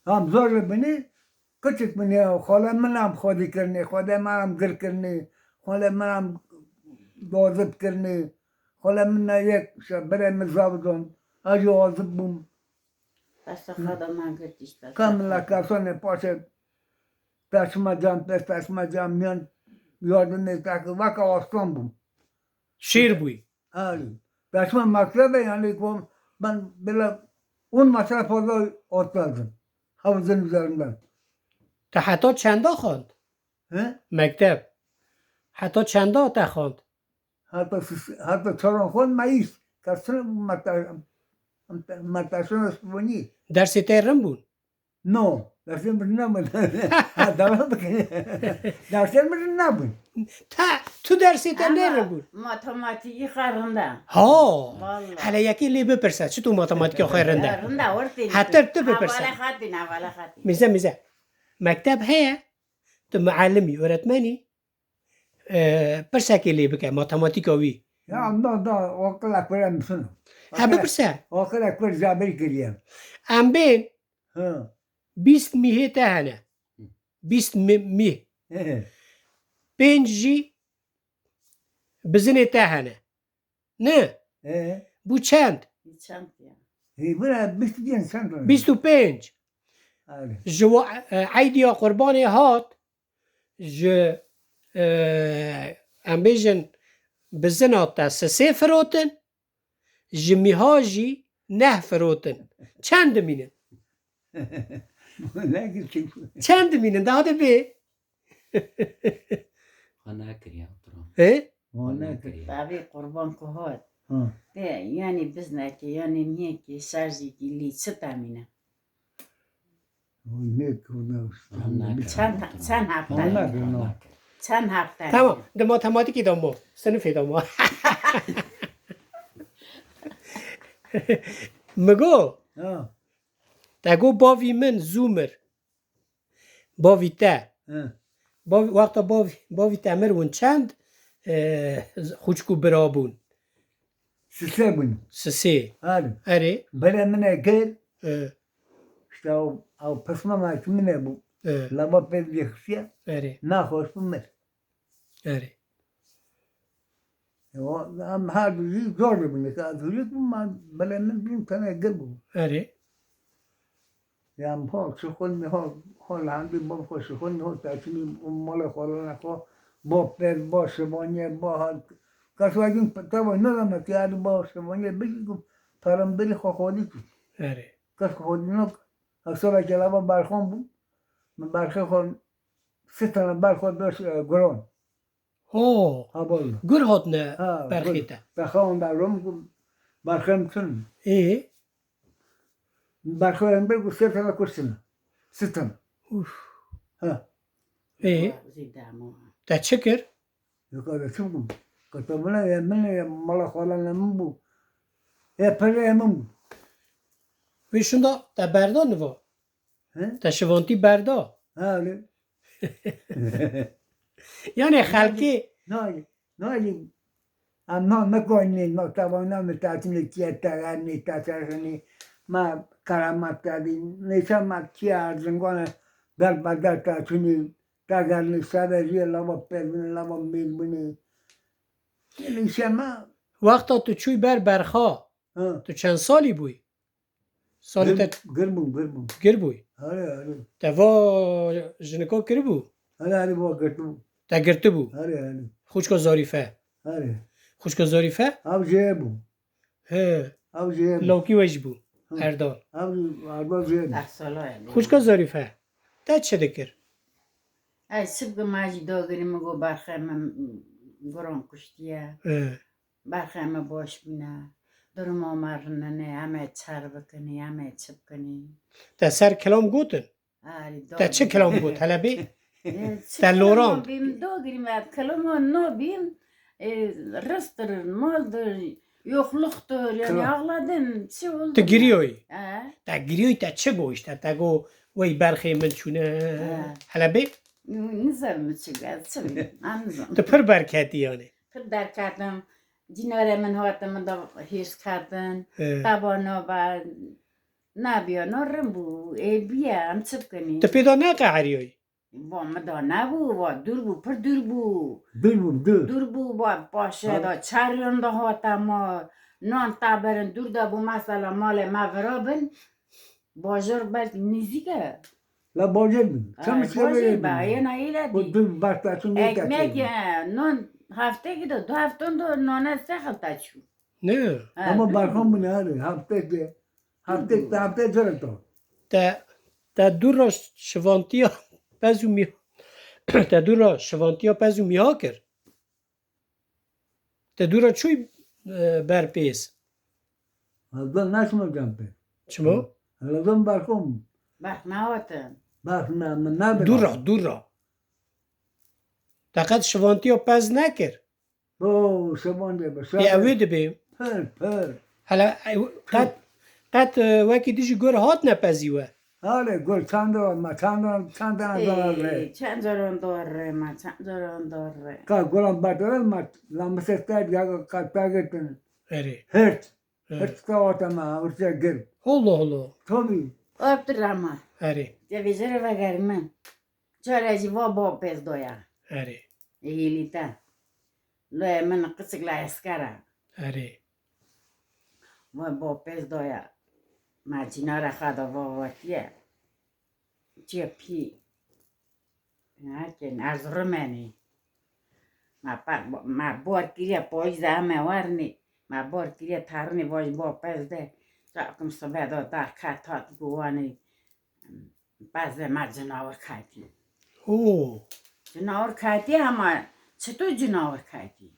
هم زور بینی کچک بینی خاله منم خودی کرنی خاله منم گر کرنی خاله منم دازب کرنی خاله من یک بره مزابدون اجو آزب بوم دست خدا من گرتیش دست کاملا کسانه پاشه پشما جام میان یادم نیست که وقت آستان بوم شیر بوی آره پشما مطلبه یعنی که من بلا اون مسئله فضا آتازم حوزن üzerinden. تا حتی چندا خواند He? مکتب حتی چندا تا خواند Hatta çoran kon mayıs. Kasını matasını sponi. درسی تهران بون No. Dersin bir ne mi? Ha tamam mı? Dersin bir ne mi? تا تو درسی تهران بون ماتماتیکی خرنده ها والله. حالا یکی لی بپرسد چطور ماتماتیک خیرنده رنده ورتی حتی تو بپرسن. اول خطی میزه مکتب هیا تو معلمی öğretmeni پرسکی لی بکن ماتماتیکاوی Ya ondan da okul akbara mısın? ها بپرسه Okul akbar zabir kiriyem. ام بین Ha. 20 میه تهنه 20 میه He. 5 جی بزنه تهنه نه He. بو چند چند ya. Buna bir diyen sen. 25 Hadi. جو عیدیا قربانی هات ج ام بیجن بزنات تا سه فروتن جمیهاجی نه فروتن چند مینن Ne gitsin? چند مینن ده بی خانه کریه ترام اه؟ Ona کریه Tabi kurban kuhat. Ha. De yani biz ne ki yani niye ki serzi ki li çıtamine. Ne konu? Sen hafta. Sen hafta. تمام ده ماتماتیکی دامو سنفی دامو مگو Ha. تگو باوی من زومر باوی تا Ha. وقتا باوی تمر ون چند خوچکو برابون Sise bunu. سه Hadi. اره Belemine gel. اه، İşte o pısma maksimine bu. اه، Lava pezdiksiye. اره Ne hoş bunlar. اره Ama her biri zor bunu. Kadıyık bu ma belemin bir tane gel bu. اره Yani ha şokol mi ha Hollandi bu hoş şokol mi ha taşını malı kolana ko bopper başımanya bahar. Kasvagin tabii ne demek yani başımanya bir gün param biri kokoli ki. اره Kas kokoli yok. Sonra kelaba balkon bu. Balkon ستن برخورد داشت گران اوه ها بالا گر هات نه ها برخیته بخوام در روم برخورد کن ای برخورد بگو ستن کشتن ستن اوف ها ای تا چکر یکاره چون کن کتا من مالا خوالا نمون بو پره همون بو ویشوندا تا بردا نوا تا شوانتی بردا ها یعنی خلکی نه اما نکنی نتوانم تعطیل کیت تغنی تسرنی ما کرامت کردی نیشم ما کی ارزنگانه در بدر تعطیلی تغنی سرزی لوا پرمین لوا میلمونی نیشم ما وقتا تو چوی برخا تو چند سالی بوی سالی تا گرمون گر بوی آره تا وا جنکا کری بو آره با گرتون تا گرته بو آره خوشکا زاریفه آره خوشکا زاریفه او جیبو ها او جیبو لوکی وش بو اردال او جیبو خوشکا زاریفه تا چه دکر ای سبگ ماجی داغری مگو برخم گران کشتیه برخم باش بینه درم آمرنه نه همه چر بکنی همه چه بکنی تا سر کلام گوتن تا چه کلام گوت حالا بی تا لوران بیم داغری مد کلام نو بیم رستر مالدر yokluktur yani ağladın şey oldu. تا گریوی تا گریوی تا چه گوشت تا گو وی برخی من چونه حالا بی نظر mı çıkar söyle anladım. تا پر برکتی یعنی پر برکردم dinare من هاتم da hirs کردن تبانا و نبیا نرم بو ای بیا هم چه کنی ته پیدا نکه عریایی با مدا نبو با دور بو پر دور بو دور دور بو با باشه دا چریان دا هاتا ما نان تابرن دور دا بو مثلا مال ما ورابن باجر بلد نزیگه لا باجر بین چم باجر با یه نایله و دی دور بستاتون ekmek non hafta gidiyor 2 hafta da nane sekhalta çu. نه اما برخان بینه هره هفته چرا تو ته دور را شوانتیا پزو می ته دور را شوانتیا پزو میها کر ته دور را چوی بر پیس هزار نشما جمپه چما؟ هزار برخان Bak ne yaptın? برخ نه دور را تقد شوانتیا پز نکر او شبانده بشه ای اوی دبیم پر حالا قد وکی دیجی گور هات نپزیوه آره گل چند Çen zoran doğru ma çen zoran doğru. که گلم بدرل ما لامسته یا کتاگتن اره هرت تا آتم ورچه گر Allah Allah توبی Öptür ama. اره Cevizleri ve garimen. Çöreci va bo pez doya. اره İyilita. Lo men kısık la eskara. اره Va bo pez doya. Ma cinara khada va vatiye. Cepi. Naken arzurmeni. Ma bor kiriya pojda me varni. Ma bor kiriya tarni vaj bo pez de. Çakım sabeda da katat guvani. Bazı ma canavar kati. اوه Canavar kati ama çeto canavar kati.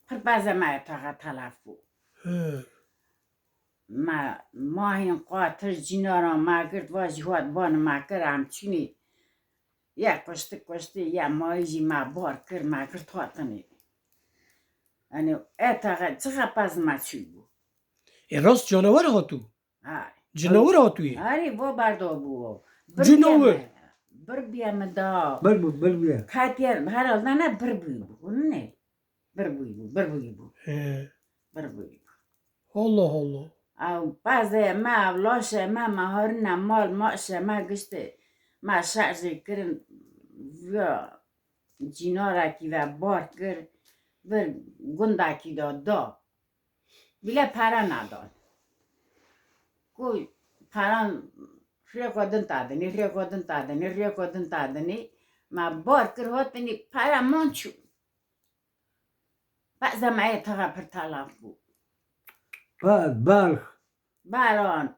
Her bazı ma tağa talafu. ما ماهین قاطر جنارا ما کرد و جواد بان ما کرد چونی یا کشته یا ماهیجی ما بار کرد ما کرد تواتنی یعنی اتاقه چقدر پس ما چی بود راست جانور ها تو های جناور ها توی آره با بردو بود جناور بر بیام دا بر بیا کاتیر هر حال نه بر بوی بود نه بر بوی بود بر بوی الله الله او بعضی ما لاشه ما مهارنا مال ماشه ما گشته ما شعری کرن و جینارا کی و بار کر و گندا کی دا بله پارا نداد کوی پارا ریکودن تادنی ما بار کر هاتنی پارا منچو بعضی ما اتاقا پر تلاف بود بعد برخ باران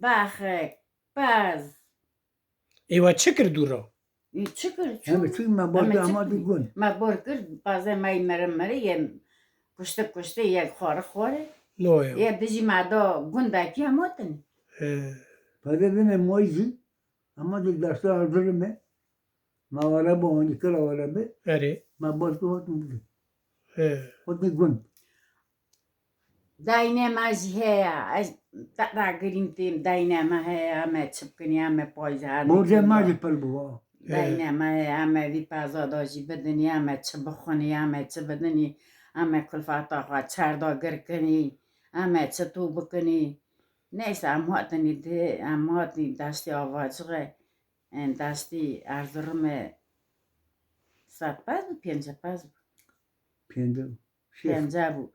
باخک باز ایوه چه کرد دور را این چه کرد همه چی من با دامادی گون ما بار کرد بازه مای مره یه کشته یک خوره نوه یه دیجی مادا گنداکی هم هاتن پده دینه مویزی اما دی دسته آزرمه ما واره با اونی کرا واره به اره ما باز تو هاتنی گون داینه مازی هیا تا گریم تیم داینه ما هیا همه چپکنی همه پایزه موزه مازی پل بوا داینه ما هیا همه وی پازاداشی بدنی همه چه بخونی همه چه بدنی همه کلفاتا خواه چردا گر کنی همه چه تو بکنی نیست هم هاتنی دستی آوازغه دستی ارزرمه 100 پز بود 500 پز بود پینده 500 بود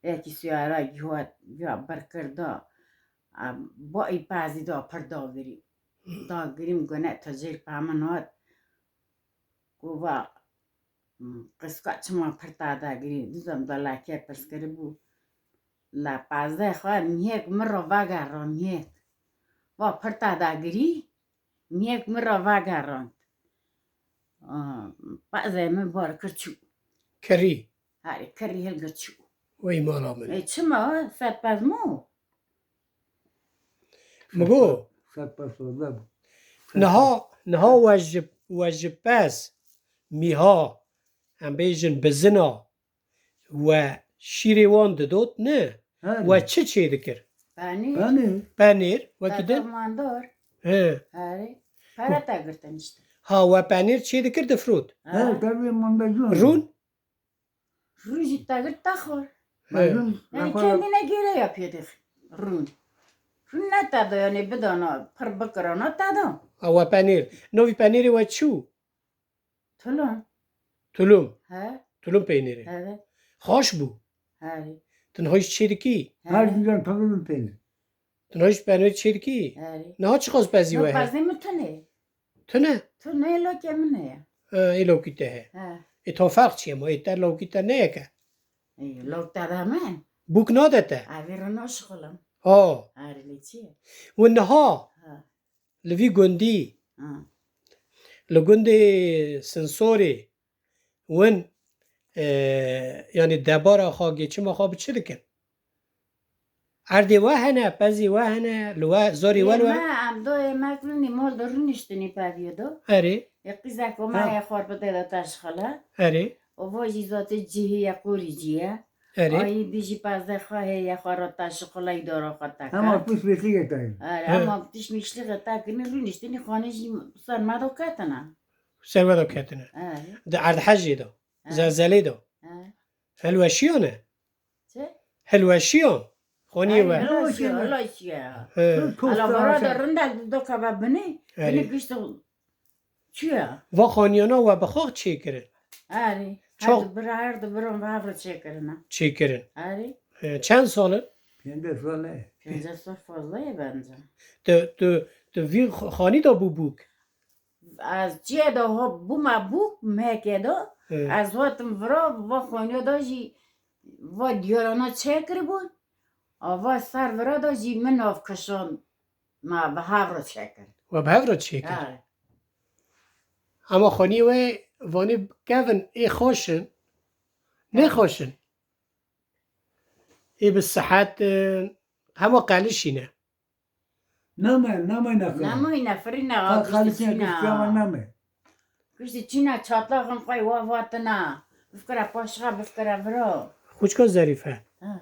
یکی سیاره یا برکردا با ای پازی دا پر دا گریم گونه تا جیل پامنات گوه قسکا چما پر دا گریم دوزم دا لاکه پرسکری بود لا پازده خواه میهک مرا وگران میهک با پر دا گریم میهک مرا وگران پازده من بار کرچو کری هاری کری هلگرچو وی مالا من ای چما سد پاز مو مگو صد پس سوزه بود نها وجه پس میها هم بیجن بزنا و شیری وان داد نه و چه دکر پنیر و کدن ماندار هاری para تا گرتن işte ها و پنیر چه دکر دفرود tabii mandacı رون Ruji ta gırt ta khor. Mazlum Yani kendine göre yapıyorduk. Run. شو نتادا یعنی بدانا پر بکرانا تادا او پنیر نوی پنیری و چو تلون ها تلوم پینیری ها خوش بو هاری تنهایش چی دکی هر دیگه تمام پینه تنهایش پنیر چی دکی هاری نه چی خواست بازی نو وه پازی متنه تو نه تونه لو که منه ای لوکیته هه ها ای تو فرق چیه ما ایتر لوکیته نه که ای لو تادا من بوک نادته اوی رو ناشغلم ها هاری لیچیه و نها ها لوی گندی ها لگندی سنسوری ون یعنی دبار خواهی چی ما خواب چی دکن اردی وحنه پزی وحنه لوا زوری ولو ما ام دو مکنونی مال درو نشتنی پاویدو اری یقیزا کما یا خور بده دا تشخلا اری و واجی ذات جیه یا قوری جیه اری آیی دیجی پازده خواه یا خورا تشخلای دارا خود اما تکا پوش بسیگه تایی آره اما تیش میشلی تاکنی رو نشتنی خانه جی سر مدو کتنا سروا دو کتنه آره ده ارد حجی دو زلزله دو آره هلوشیانه چه؟ هلوشیان خونی و هلاشیه هلاشیه تو حالا توسته برا هاشم دارن دو کباب بنی بنی گشتو چیه؟ و خانیانا و بخواه چی کرن آره چاق. هر دو برام وابر چه کرنا چی کرن آره چند ساله پینده ساله 15 سال فضله بنده تو وی خانی دا بو بوک از چیه دا ها بوما بوک مهکه دا از وقتم ورا و خانیا دا جی و دیارانا چه کری بود و سر ورا دا جی من آف کشان ما به هفر چه کری و به هفت را چی کرد آره اما خانی و وانی کفن ای خوشن نه خوشن ای به صحت همه قلشینه نمه نکنه نمای نفری نه خالی گشتی چیه کشتیاما چینا نمه گشتی چینا چاطلا خم قای و واتنا بفکره پاشقا بفکره ورا خوشکا ظریفه ها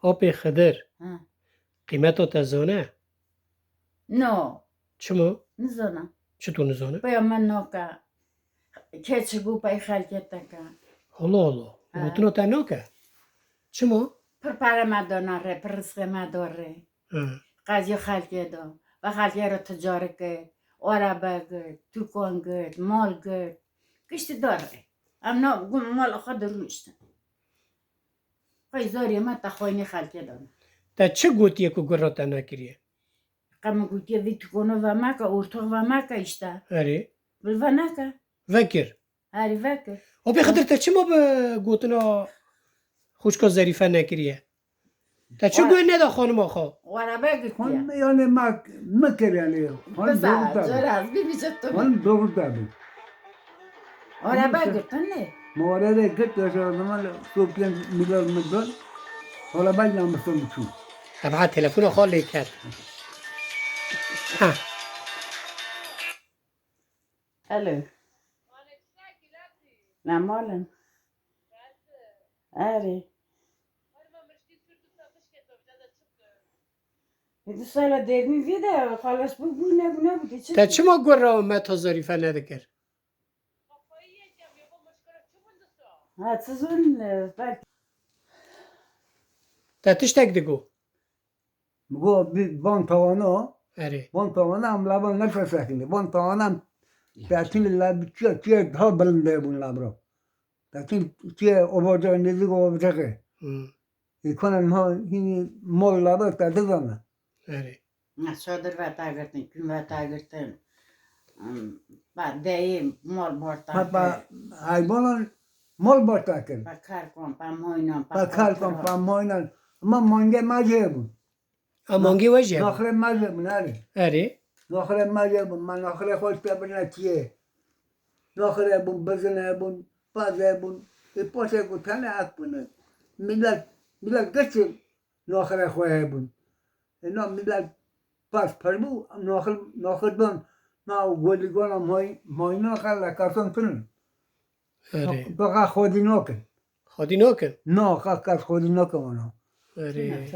آب خدر ها قیمت ها تزانه نو چما؟ نزانا چطور نزانه؟ بیا من نوکا که چگو پای خلکت تکا الله الله بوتنا تنها که چما؟ پر پره ما داره پر رزق ما داره قضیه خلکه دا و خلکه رو تجاره کرد عربه کرد توکان کرد مال کرد کشتی داره اما مال خود رو نشتن خواهی زاری ما تخواهی خلکه داره تا چه گوتیه که گر را تنها کریه؟ قم گوتیه وی توکانو و مکا ارتاق و مکا اشتا اره بل و نکا وکر هری وکر آب خدر تا چما به گوتنا خوشکا ظریفه نکریه؟ تا چه گوی ندا خانم آخا؟ عربه گرتیه خانم یعنی مکر یعنی خانم بزا دوغ جور دابی از بی بیشت تو خانم دوغ دابی عربه گرتن نه موارد گرد داشته زمان سوپین میلاد مدن حالا باید نامستان بچون طبعا تلفون خالی کرد ها الو نه مالن آره دو سالا درمی ویده خلاص بگو نبوده چه تا چما گر را اومد تا ظریفه ندکر؟ ها چه زون بک تا تشتک دگو بگو بان توانا اره بان توانا هم لبان نفسکنه بان توانا هم تعطیل لب چیه ها بلنده بون لبرا تعطیل چیه اوباجا نزیگ اوباجا کنن ما این مال لبا تعطیل دانه اره نه چادر و تاگرتن کن و تاگرتن بعد دیگه مال بارتا پا حیوانان مال بارتا کن با کار کن پا موینان پا کار کن پا ماینان ما مانگه مجه بون امانگی وجه ناخره مجه بون اره ناخره مجه بون من ناخره خوش تبنه چیه ناخره بون بزنه بون بازه بون ای پاسه گوتنه اکبونه ملت گسه ناخره خواه بون اینا ملت پس پر بو ناخر بون نا گولیگان ماینا خلا کسان کنن اره بقا خودی نکن خودی نکن نه کس خودی نکن اونا اره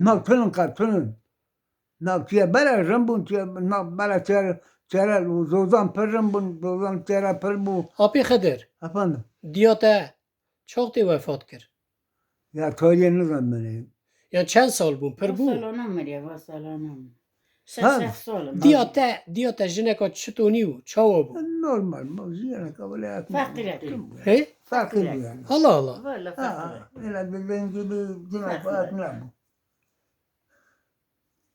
نه تنن کس تنن نه چیه برای رنبون چیه نه برای چهره زوزان پر رنبون زوزان چهره پر بو آبی خدر افندم دیاتا چاقتی وفات کرد یا تاریه نزن منه یعنی چند سال بون پر بون سالانم مریا و سالانم ها. 6 سالم دیاتا جنکا چطونی و چاوا بون نورمال موزیانه قبل اکم فقیره هی؟ فقیر بودن حالا حالا والا فقیره اینا ببینید جناب نبود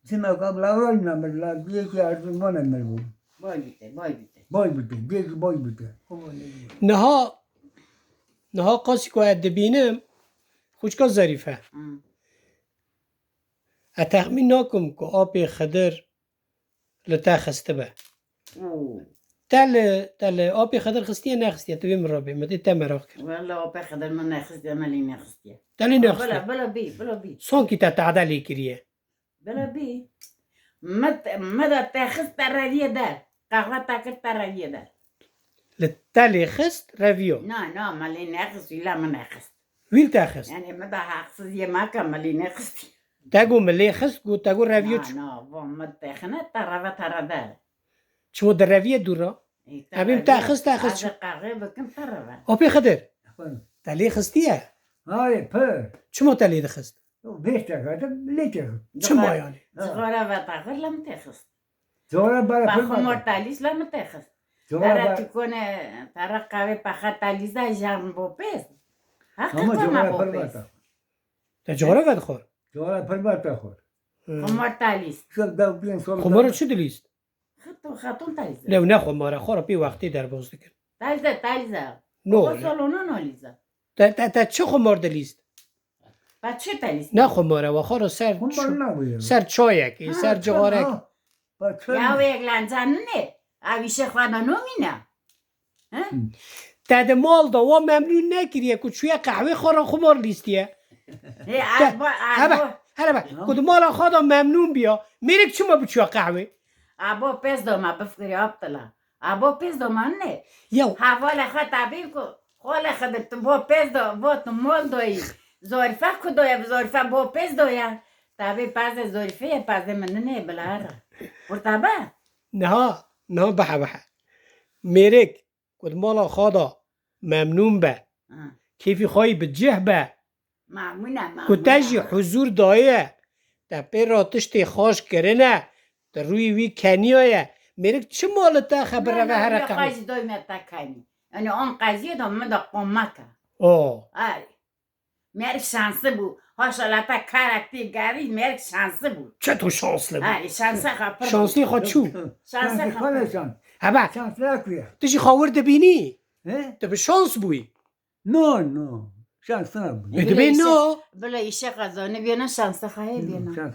سیما قبل اول نمر لازم یکی از ما نمر بود بای بیته دیگه بای بوده نها قاسی که دبینم خوشکا ظریفه اتخمین ناکم که آب خدر لتا خسته به تل آب خدر خستیه نخستیه تو بیم رابی مدی تا مراق کرد والا آب خدر من نخستی ملی نخستی تلی نخستیه بلا بی سون کی تا تعدلی کریه بلا بی مدى تاخذ تراويه دار قهوه تاكل تراويه دار لتلی خست رویو نا مالي ناخذ ولا ما ناخذ ویل تا خست يعني مدى هاخذ يا ما كان مالي ناخذ تاگو ملی خست گو تاگو رویو چو نا مدى تاخنا ترى ترى دار چمو در رویه دورا ابیم تا خست هذا قهوه بكم ترى آب خدر تلی خستیه های پر چمو تلی خست بهتر کردم لیتر چمو یعنی زغارة وتاخذ لم تاخذ زورا برای بخمر پر تاليس لم تاخذ زورا ترى برای تكون ترى قهوه بخا تاليس دا جامبو بيس اما حقا ما زورا بو پر بيس باتا تجاره ود خور زورا پر باتا خور خمر تاليس شب دو بین سال خمارو چه دلیست خاتون تاليس نه نه خماره خورا پی وقتی در باز دکن تاليزا نو سالونا ناليزا تا چه خمار دلیست بچه تاليس نه خماره و خورا خمار نبوده سر چایک سر جغارک یا ویگ لانزانه اویشه خوانا نومینا تا ده مال دا و ممنون نکریه که چوی قهوه خورا خمار لیستیه هلا با کد مال خدا ممنون بیا میرک چما بچوی قهوه ابو پیز دوما بفکری آبتلا ابو پیز دوما نه یو حواله خود تبیب کو خوله خود بو پیز دو بو تو مال دوی زورفه کدویا زورفه بو پیز دویا تبیب پاز زورفه پاز من نه بلاره ورتابه نه بحه میرک کد مال خدا ممنون به کیفی خواهی به جه به معمونه کتاجی حضور دایه تا پی راتشتی خوش کرنه در روی وی کنیایه میرک چه مالتا خبر رو هر رقم قاضی دوی متکانی یعنی آن قضیه دا من دا قمکه آره میرک شانسه بود هاشالتا کرکتی گری میرک شانسه بود چطور شانسله بود آره شانسه خواهد شانسلی خواه چو شانسه خواهد هبه شانس نکویه تشی خواهر دبینی تو به شانس بوی نه شانس نبود دبین نه بلا ایشه قضانه بیانا شانسه خواهی بیانا شانس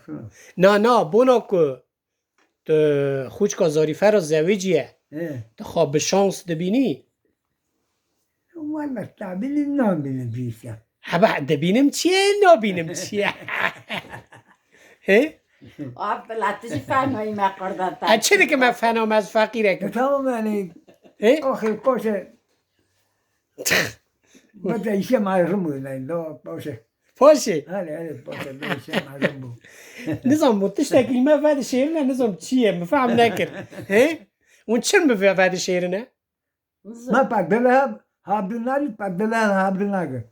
نبود نه بونا که تو خوش که زاریفه را زویجیه تو خواه به شانس دبینی والا تابیلی نبینم بیشتر هبه دبینم چیه نبینم چیه آب بلا تشی فنایی مقردن تا چه که من فنام از فقیره که تمام یعنی آخر باشه بده ایشه معلوم بود نه باشه باشه هله باشه به ایشه معلوم بود نظام متشتاق ما بعد شعر نه نظام چیه مفهم نکرد اون چرا مفهم بعد شعر نه ما پدله هابدناری پدله هابدناگه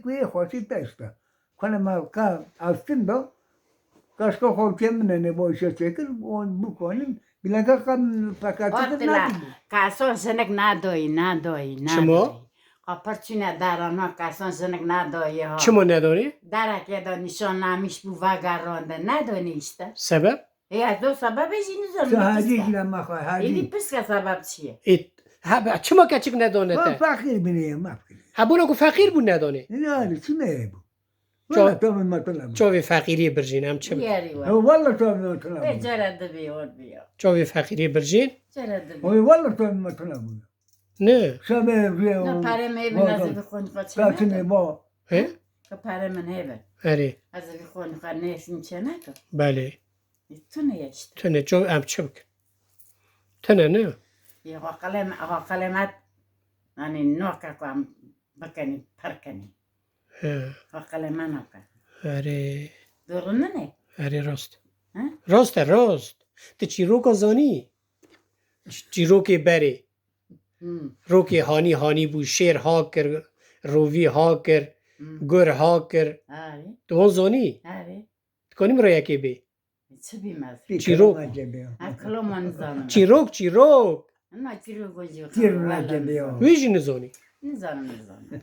کوی خوشی تسته کنه ما که افتیم دو کاشکا خوشی منه نباشه چکر اون بکنیم بلکه کم پکاتی آتلا کاسون سنک ندایی چما؟ پرچینه دارانا کاسون سنک ندایی ها چما نداری؟ درک یه دا نشان نمیش بو وگرانده ندانی ایسته سبب؟ از دو سببش اینو تو زنی حاجی پسکه لما خواه اینی حاجی پسکه سبب چیه؟ چما کچک ندانه ما تا؟ فقیر بینیم ما فقیر هبونا که فقیر بود ندانه نه چی نه بود والله تو من مطلب چاوی فقیری برژین هم چه بیاری والله تو من مطلب جرد بیا چاوی فقیری برژین؟ جرد والله تو من مطلب نه شبه روی نه پره میبین از بخون خود چه کاتنه نکن با که پره من هیبه اره از بخون خود نیستیم چه نکن بله تو نیشت تنه جو ام چه بکن تنه نه یه قلمت یعنی نوکه کن بکنی پرکنی قلمه نکن اره درونه نه اره راست تی چی رو کازانی چی رو که بره رو که هانی بو شیر ها کر روی ها کر گرها کر آره تو هون زانی آره تکنیم رو یکی بی چه بیمز چیرو. اکلا من زانم چیروک نه چیرو گوجی چیرو نجبه ها. ویجی نزانی نزانم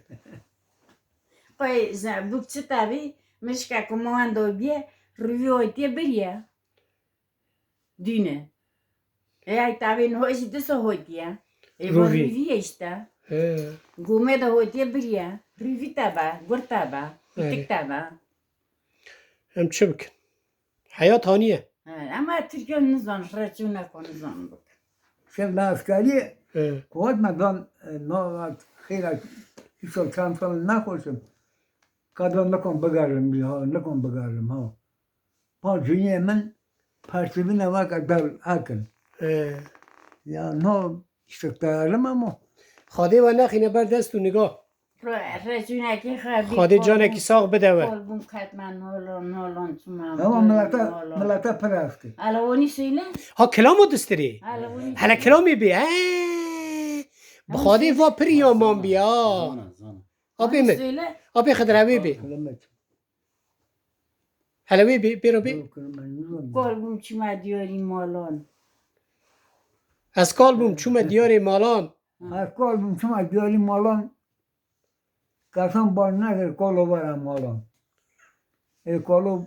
پای بوک چه تابی مشکا کماندو بیه روی هایتی بریه دینه ای تابی نهایشی دسو هایتیه ای با روی. روی اشتا اه. گومه ده هایتی بریه روی تابا گر تابا آره. تک تابا هم چه بکن حیات هانیه اما ترکیه نزان رچو نکن نزان بک شب لاسکاری اه. قوت مدان ناغت خیلی ایسا چند سال نخوشم کدام نکن بگرم ها نکن بگرم ها پا جنیه من پرسیبی نواک دل اکن اه. یا نه اشتکتارم اما خاده و نخینه بر دست و نگاه رچو نکی خبی خاده جانکی ساق بده و قلبم کتمن نولان چمام اما ملتا پرستی الوانی سیله ها کلامو دستری الوانی حالا کلامی بی بخاده و پریامان بیا زانه زانه آبی من سیله آبی خدراوی بی کلمت حلوی بی بیرو بی قلبم چما دیاری مالان از کال بوم چوم دیاری مالان از کال بیم شما دیاری مالان قسم بار نکر کالو برم مالان ای کالو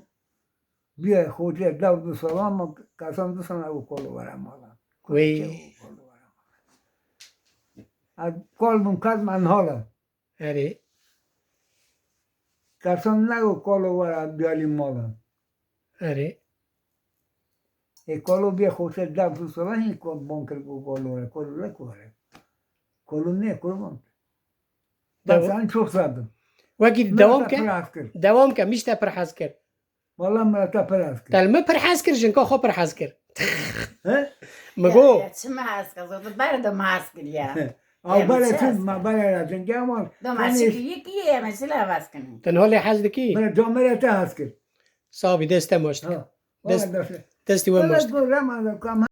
بیه خودی دو سلام قسم دوستان او کالو برم مالان وی از کال بیم کد من حالا اره قسم نگو کالو برم دیاری مالان اره ای کالو بیه خودی دو سلام این بانکر کو کالو برم کالو نکوره کالو نه کلوم بس این چوخ زدم وکی دوام که دوام که میشته پرحز کرد والله ملتا پرست کرد تلمه پرحز کرد جنکا خواه پرحز کرد مگو چما هست که بردم هست کریا او برای چیز ما برای را جنگه اما دم هست یکیه مثلا عوض کنیم تنها لحظ دکی برای جامعه تا هست کرد صابی دسته ماشت ها دستی و ماشت گو رمان